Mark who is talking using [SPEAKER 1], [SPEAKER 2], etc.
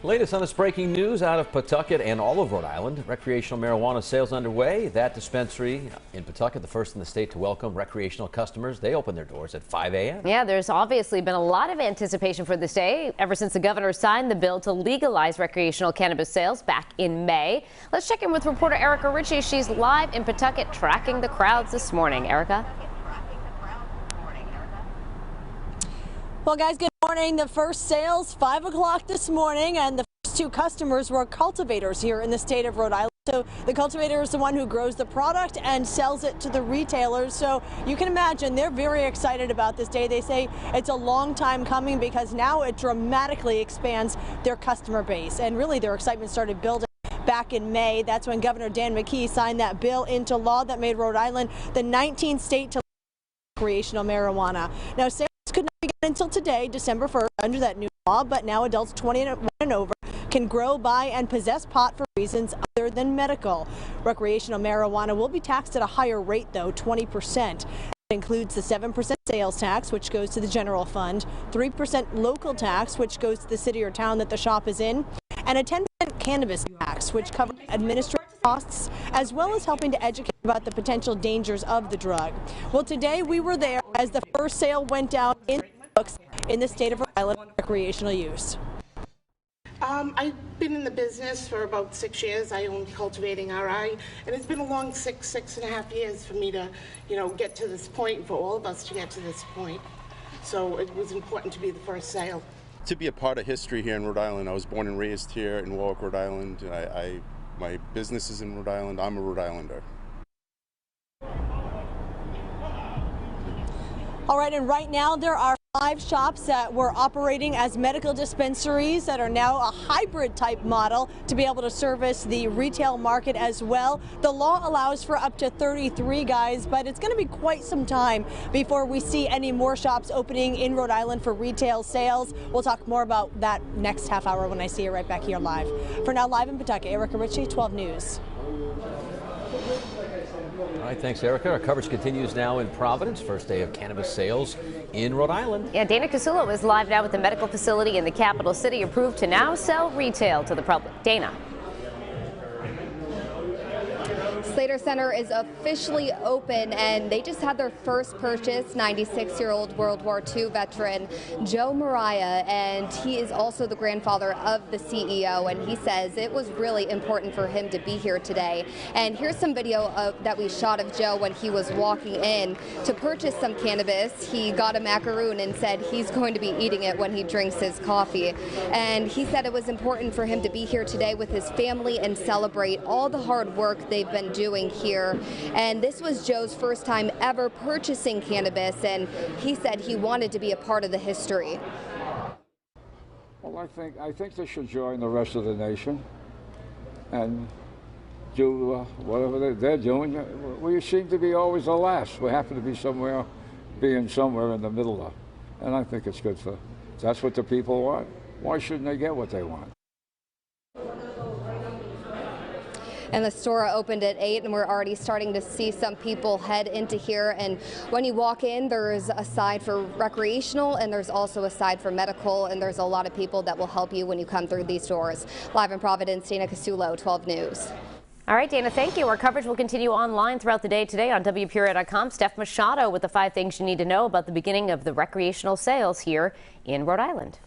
[SPEAKER 1] Latest on this breaking news out of Pawtucket and all of Rhode Island. Recreational marijuana sales underway. That dispensary in Pawtucket, the first in the state to welcome recreational customers. They open their doors at 5 a.m.
[SPEAKER 2] Yeah, there's obviously been a lot of anticipation for this day ever since the governor signed the bill to legalize recreational cannabis sales back in May. Let's check in with reporter Erica Ritchie. She's live in Pawtucket tracking the crowds this morning. Erica?
[SPEAKER 3] Well, guys, good morning. The first sales 5 o'clock this morning, and the first two customers were cultivators here in the state of Rhode Island. So the cultivator is the one who grows the product and sells it to the retailers. So you can imagine they're very excited about this day. They say it's a long time coming because now it dramatically expands their customer base, and really their excitement started building back in May. That's when Governor Dan McKee signed that bill into law that made Rhode Island the 19th state to recreational marijuana. Now, sales could not begin until today, December 1st, under that new law, but now adults 21 and over can grow, buy, and possess pot for reasons other than medical. Recreational marijuana will be taxed at a higher rate, though, 20%. That includes the 7% sales tax, which goes to the general fund, 3% local tax, which goes to the city or town that the shop is in, and a 10% cannabis tax, which covers administrative costs, as well as helping to educate about the potential dangers of the drug. Well, today we were there as the first sale went down in the books in the state of Rhode Island for recreational use.
[SPEAKER 4] I've been in the business for about 6 years. I own Cultivating RI, and it's been a long six and a half years for me to, get to this point, for all of us to get to this point. So it was important to be the first sale.
[SPEAKER 5] To be a part of history here in Rhode Island. I was born and raised here in Warwick, Rhode Island. My business is in Rhode Island. I'm a Rhode Islander.
[SPEAKER 3] All right, and right now there are 5 shops that were operating as medical dispensaries that are now a hybrid type model to be able to service the retail market as well. The law allows for up to 33 guys, but it's going to be quite some time before we see any more shops opening in Rhode Island for retail sales. We'll talk more about that next half hour when I see you right back here live. For now, live in Pawtucket, Erica Ritchie, 12 News.
[SPEAKER 1] All right, thanks, Erica. Our coverage continues now in Providence. First day of cannabis sales in Rhode Island.
[SPEAKER 2] Yeah, Dana Casulo is live now with the medical facility in the capital city approved to now sell retail to the public. Dana.
[SPEAKER 6] Slater Center is officially open, and they just had their first purchase. 96-year-old World War II veteran Joe Mariah, and he is also the grandfather of the CEO, and he says it was really important for him to be here today. And here's some video that we shot of Joe when he was walking in to purchase some cannabis. He got a macaroon and said he's going to be eating it when he drinks his coffee. And he said it was important for him to be here today with his family and celebrate all the hard work they've been doing here. And this was Joe's first time ever purchasing cannabis, and he said he wanted to be a part of the history.
[SPEAKER 7] Well, I think they should join the rest of the nation and do whatever they're doing. We seem to be always the last. We happen to be somewhere in the middle of, and I think it's good for. That's what the people want. Why shouldn't they get what they want?
[SPEAKER 6] And the store opened at 8, and we're already starting to see some people head into here. And when you walk in, there's a side for recreational, and there's also a side for medical, and there's a lot of people that will help you when you come through these doors. Live in Providence, Dana Casulo, 12 News.
[SPEAKER 2] All right, Dana, thank you. Our coverage will continue online throughout the day today on WPRI.com. Steph Machado with the 5 things you need to know about the beginning of the recreational sales here in Rhode Island.